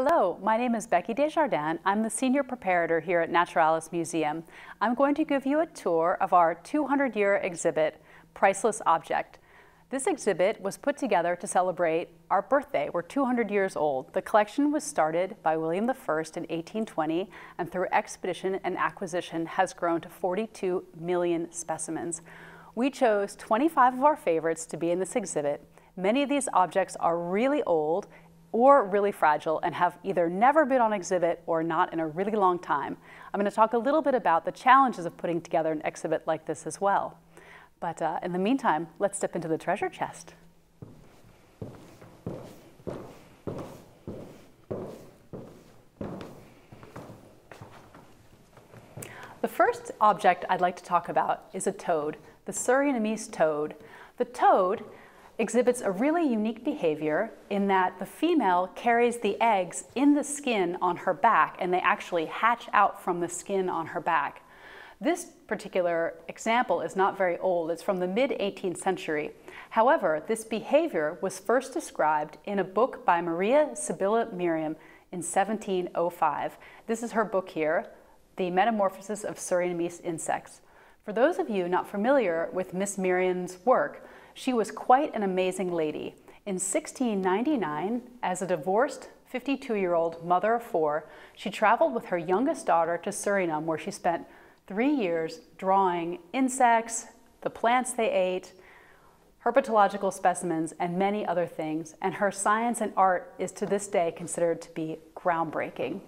Hello, my name is Becky Desjardins. I'm the Senior Preparator here at Naturalis Museum. I'm going to give you a tour of our 200-year exhibit, Priceless Object. This exhibit was put together to celebrate our birthday. We're 200 years old. The collection was started by William I in 1820, and through expedition and acquisition has grown to 42 million specimens. We chose 25 of our favorites to be in this exhibit. Many of these objects are really old or really fragile and have either never been on exhibit or not in a really long time. I'm going to talk a little bit about the challenges of putting together an exhibit like this as well. But in the meantime, let's step into the treasure chest. The first object I'd like to talk about is a toad, the Surinamese toad. The toad exhibits a really unique behavior in that the female carries the eggs in the skin on her back, and they actually hatch out from the skin on her back. This particular example is not very old. It's from the mid-18th century. However, this behavior was first described in a book by Maria Sibylla Meriam in 1705. This is her book here, The Metamorphosis of Surinamese Insects. For those of you not familiar with Miss Meriam's work, she was quite an amazing lady. In 1699, as a divorced 52-year-old mother of four, she traveled with her youngest daughter to Suriname, where she spent 3 years drawing insects, the plants they ate, herpetological specimens, and many other things. And her science and art is to this day considered to be groundbreaking.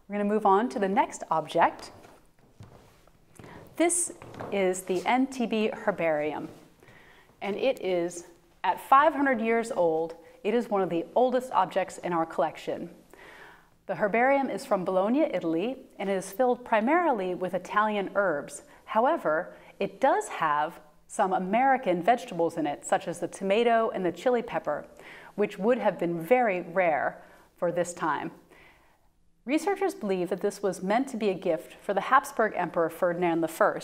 We're going to move on to the next object. This is the Ntb Herbarium. And it is, at 500 years old, it is one of the oldest objects in our collection. The herbarium is from Bologna, Italy, and it is filled primarily with Italian herbs. However, it does have some American vegetables in it, such as the tomato and the chili pepper, which would have been very rare for this time. Researchers believe that this was meant to be a gift for the Habsburg Emperor Ferdinand I.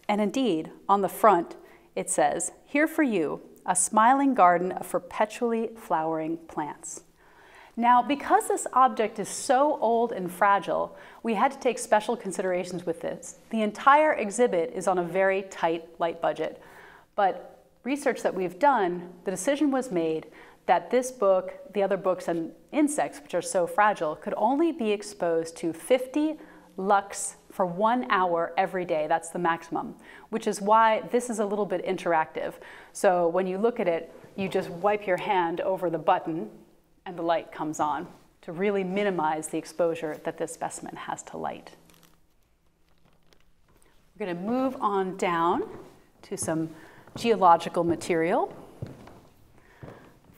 And indeed, on the front, it says, "Here for you, a smiling garden of perpetually flowering plants." Now, because this object is so old and fragile, we had to take special considerations with this. The entire exhibit is on a very tight light budget. But research that we've done, the decision was made that this book, the other books and insects, which are so fragile, could only be exposed to 50 lux for 1 hour every day. That's the maximum, which is why this is a little bit interactive. So when you look at it, you just wipe your hand over the button and the light comes on to really minimize the exposure that this specimen has to light. We're going to move on down to some geological material.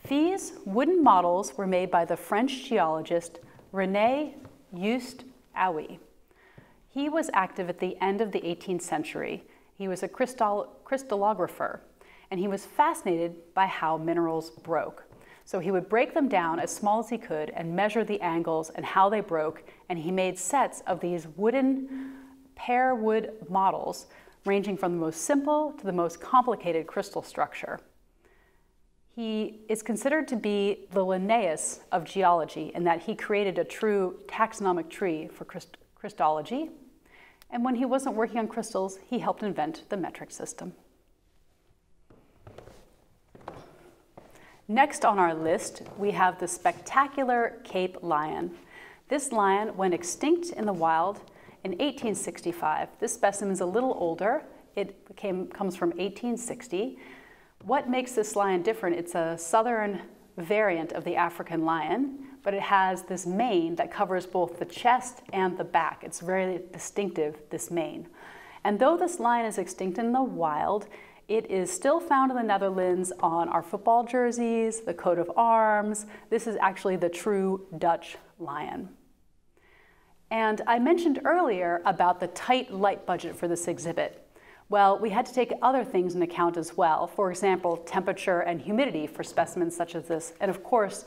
These wooden models were made by the French geologist René Juste-Houy. He was active at the end of the 18th century. He was a crystallographer, and he was fascinated by how minerals broke. So he would break them down as small as he could and measure the angles and how they broke, and he made sets of these wooden pear wood models, ranging from the most simple to the most complicated crystal structure. He is considered to be the Linnaeus of geology in that he created a true taxonomic tree for crystallology. And when he wasn't working on crystals, he helped invent the metric system. Next on our list, we have the spectacular Cape lion. This lion went extinct in the wild in 1865. This specimen is a little older. It comes from 1860. What makes this lion different? It's a southern variant of the African lion, but it has this mane that covers both the chest and the back. It's very distinctive, this mane. And though this lion is extinct in the wild, it is still found in the Netherlands on our football jerseys, the coat of arms. This is actually the true Dutch lion. And I mentioned earlier about the tight light budget for this exhibit. Well, we had to take other things into account as well. For example, temperature and humidity for specimens such as this, and of course,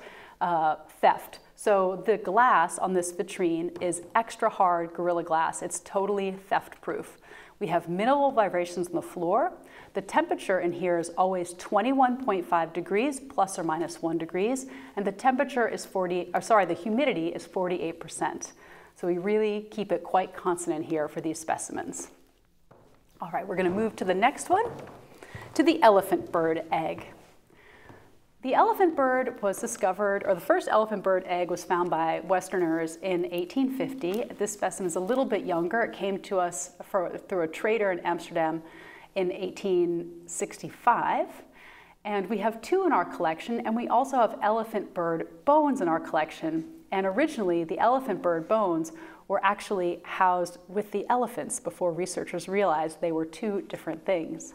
theft. So the glass on this vitrine is extra hard Gorilla Glass. It's totally theft proof. We have minimal vibrations on the floor, The temperature in here is always 21.5 degrees plus or minus 1 degrees, and the temperature is the humidity is 48%. So we really keep it quite constant here for these specimens. All right, we're going to move to the next one, to the elephant bird egg. The elephant bird was discovered, or the first elephant bird egg was found by Westerners in 1850. This specimen is a little bit younger. It came to us through a trader in Amsterdam in 1865. And we have 2 in our collection, and we also have elephant bird bones in our collection. And originally, the elephant bird bones were actually housed with the elephants before researchers realized they were 2 different things.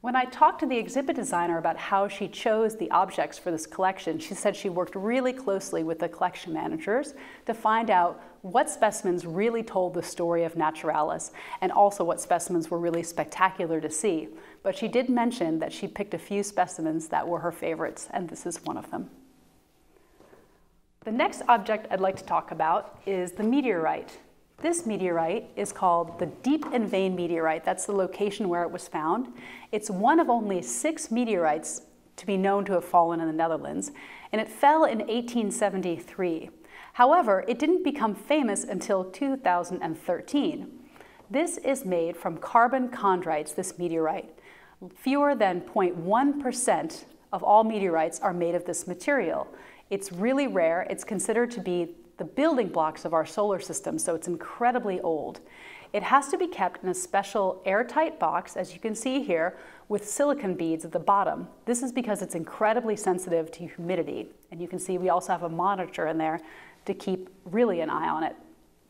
When I talked to the exhibit designer about how she chose the objects for this collection, she said she worked really closely with the collection managers to find out what specimens really told the story of Naturalis and also what specimens were really spectacular to see. But she did mention that she picked a few specimens that were her favorites, and this is one of them. The next object I'd like to talk about is the meteorite. This meteorite is called the Deep and Vein meteorite. That's the location where it was found. It's one of only 6 meteorites to be known to have fallen in the Netherlands, and it fell in 1873. However, it didn't become famous until 2013. This is made from carbon chondrites, this meteorite. Fewer than 0.1% of all meteorites are made of this material. It's really rare. It's considered to be the building blocks of our solar system, so it's incredibly old. It has to be kept in a special airtight box, as you can see here, with silicon beads at the bottom. This is because it's incredibly sensitive to humidity. And you can see we also have a monitor in there to keep really an eye on it.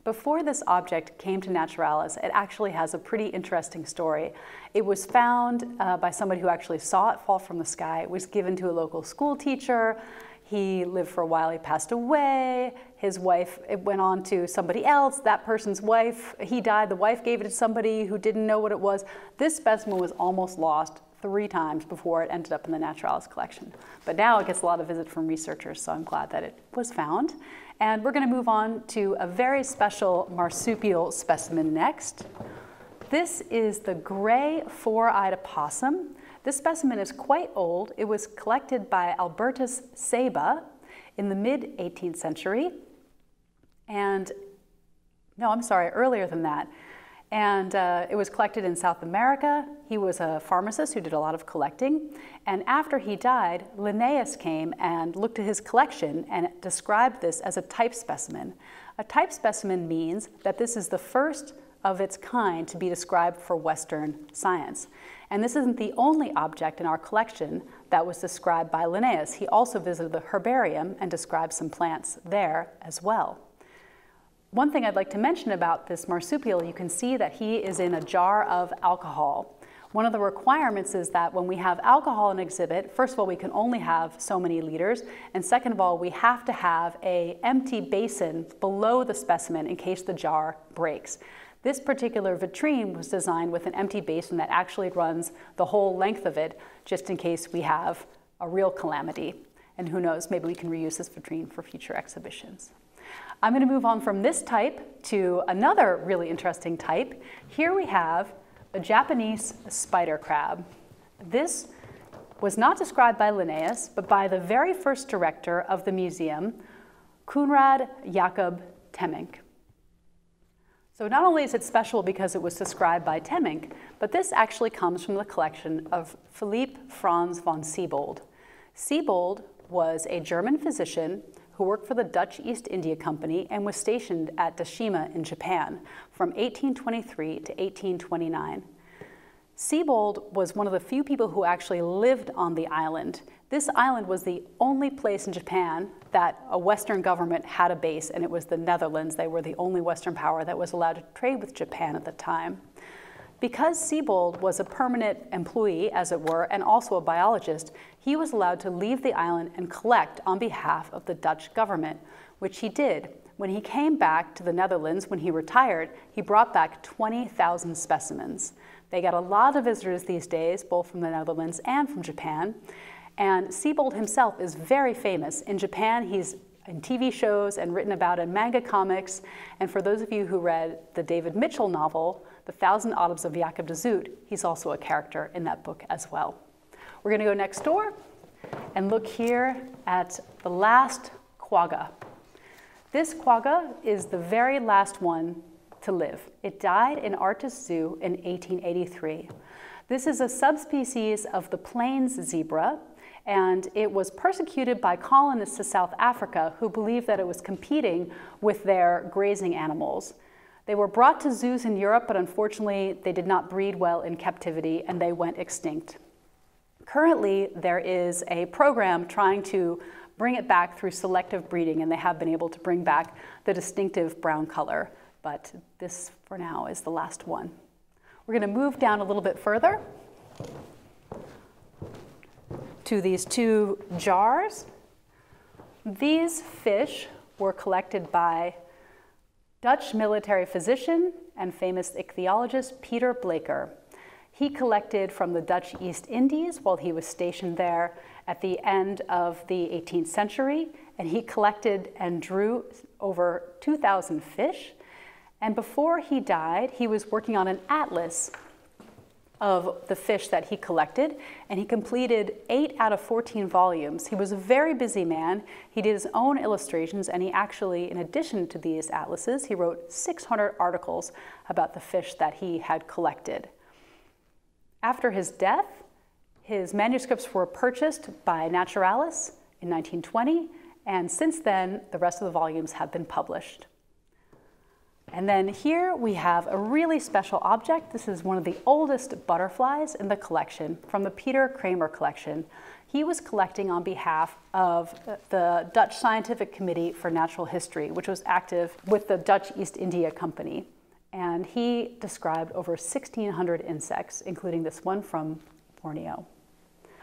Before this object came to Naturalis, it actually has a pretty interesting story. It was found by somebody who actually saw it fall from the sky. It was given to a local school teacher. He lived for a while, he passed away. His wife, it went on to somebody else. That person's wife, he died. The wife gave it to somebody who didn't know what it was. This specimen was almost lost 3 times before it ended up in the Naturalis collection. But now it gets a lot of visits from researchers, so I'm glad that it was found. And we're going to move on to a very special marsupial specimen next. This is the gray 4-eyed opossum. This specimen is quite old. It was collected by Albertus Seba in the mid-18th century. And, no, I'm sorry, earlier than that. And it was collected in South America. He was a pharmacist who did a lot of collecting. And after he died, Linnaeus came and looked at his collection and described this as a type specimen. A type specimen means that this is the first of its kind to be described for Western science. And this isn't the only object in our collection that was described by Linnaeus. He also visited the herbarium and described some plants there as well. One thing I'd like to mention about this marsupial, you can see that he is in a jar of alcohol. One of the requirements is that when we have alcohol in an exhibit, first of all, we can only have so many liters, and second of all, we have to have an empty basin below the specimen in case the jar breaks. This particular vitrine was designed with an empty basin that actually runs the whole length of it, just in case we have a real calamity. And who knows, maybe we can reuse this vitrine for future exhibitions. I'm going to move on from this type to another really interesting type. Here we have a Japanese spider crab. This was not described by Linnaeus, but by the very first director of the museum, Konrad Jacob Temminck. So not only is it special because it was described by Temminck, but this actually comes from the collection of Philipp Franz von Siebold. Siebold was a German physician who worked for the Dutch East India Company and was stationed at Dashima in Japan from 1823 to 1829. Siebold was one of the few people who actually lived on the island. This island was the only place in Japan that a Western government had a base, and it was the Netherlands. They were the only Western power that was allowed to trade with Japan at the time. Because Siebold was a permanent employee, as it were, and also a biologist, he was allowed to leave the island and collect on behalf of the Dutch government, which he did. When he came back to the Netherlands, when he retired, he brought back 20,000 specimens. They got a lot of visitors these days, both from the Netherlands and from Japan. And Siebold himself is very famous. In Japan, he's in TV shows and written about in manga comics. And for those of you who read the David Mitchell novel, The Thousand Autumns of Jacob de Zoet. He's also a character in that book as well. We're going to go next door and look here at the last quagga. This quagga is the very last one to live. It died in Artis Zoo in 1883. This is a subspecies of the plains zebra, and it was persecuted by colonists to South Africa who believed that it was competing with their grazing animals. They were brought to zoos in Europe, but unfortunately they did not breed well in captivity and they went extinct. Currently, there is a program trying to bring it back through selective breeding, and they have been able to bring back the distinctive brown color, but this for now is the last one. We're going to move down a little bit further to these two jars. These fish were collected by Dutch military physician and famous ichthyologist Peter Bleeker. He collected from the Dutch East Indies while he was stationed there at the end of the 18th century, and he collected and drew over 2,000 fish. And before he died, he was working on an atlas of the fish that he collected, and he completed 8 out of 14 volumes. He was a very busy man. He did his own illustrations, and he actually, in addition to these atlases, he wrote 600 articles about the fish that he had collected. After his death, his manuscripts were purchased by Naturalis in 1920, and since then, the rest of the volumes have been published. And then here we have a really special object. This is one of the oldest butterflies in the collection from the Peter Kramer collection. He was collecting on behalf of the Dutch Scientific Committee for Natural History, which was active with the Dutch East India Company. And he described over 1,600 insects, including this one from Borneo.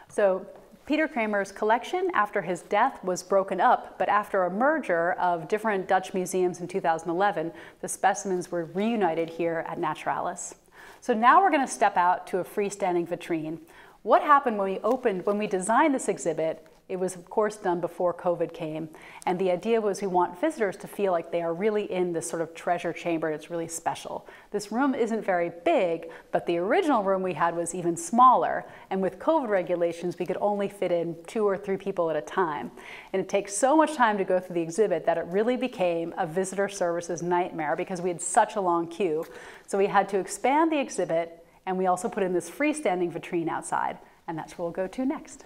So Peter Kramer's collection after his death was broken up, but after a merger of different Dutch museums in 2011, the specimens were reunited here at Naturalis. So now we're going to step out to a freestanding vitrine. What happened when we designed this exhibit? It was, of course, done before COVID came, and the idea was we want visitors to feel like they are really in this sort of treasure chamber. It's really special. This room isn't very big, but the original room we had was even smaller, and with COVID regulations, we could only fit in 2 or 3 people at a time. And it takes so much time to go through the exhibit that it really became a visitor services nightmare because we had such a long queue. So we had to expand the exhibit, and we also put in this freestanding vitrine outside, and that's where we'll go to next.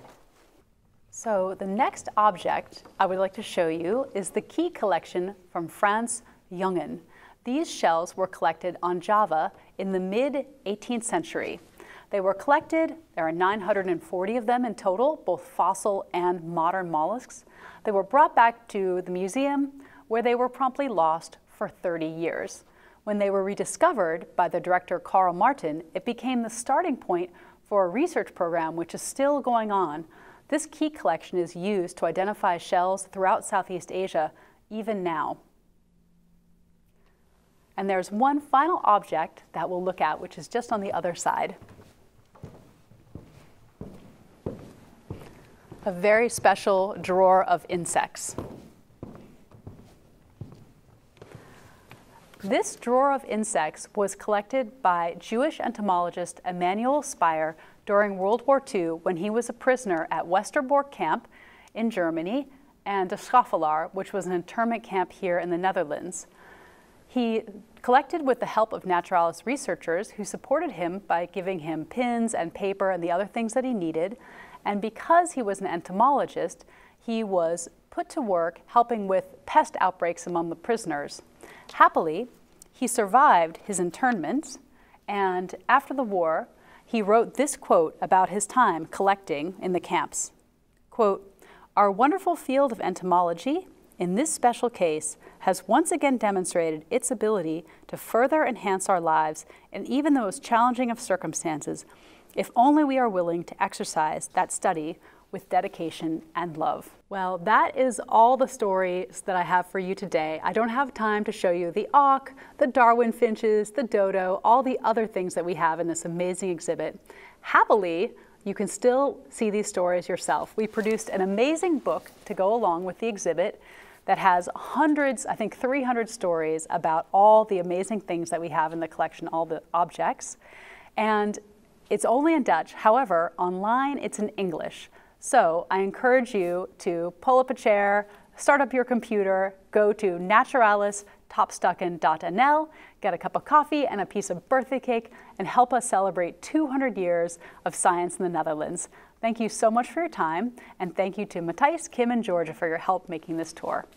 So the next object I would like to show you is the key collection from Franz Jungen. These shells were collected on Java in the mid-18th century. They were collected, there are 940 of them in total, both fossil and modern mollusks. They were brought back to the museum where they were promptly lost for 30 years. When they were rediscovered by the director Karl Martin, it became the starting point for a research program which is still going on. This key collection is used to identify shells throughout Southeast Asia, even now. And there's one final object that we'll look at, which is just on the other side. A very special drawer of insects. This drawer of insects was collected by Jewish entomologist Emanuel Speyer during World War II when he was a prisoner at Westerbork camp in Germany and de Schafelaar, which was an internment camp here in the Netherlands. He collected with the help of Naturalis researchers who supported him by giving him pins and paper and the other things that he needed. And because he was an entomologist, he was put to work helping with pest outbreaks among the prisoners. Happily, he survived his internment, and after the war, he wrote this quote about his time collecting in the camps. Quote, "Our wonderful field of entomology, in this special case, has once again demonstrated its ability to further enhance our lives in even the most challenging of circumstances, if only we are willing to exercise that study with dedication and love." Well, that is all the stories that I have for you today. I don't have time to show you the auk, the Darwin finches, the dodo, all the other things that we have in this amazing exhibit. Happily, you can still see these stories yourself. We produced an amazing book to go along with the exhibit. that has hundreds, I think 300 stories about all the amazing things that we have in the collection, all the objects. And it's only in Dutch. However, online it's in English. So I encourage you to pull up a chair, start up your computer, go to naturalistopstukken.nl, get a cup of coffee and a piece of birthday cake, and help us celebrate 200 years of science in the Netherlands. Thank you so much for your time, and thank you to Matthijs, Kim, and Georgia for your help making this tour.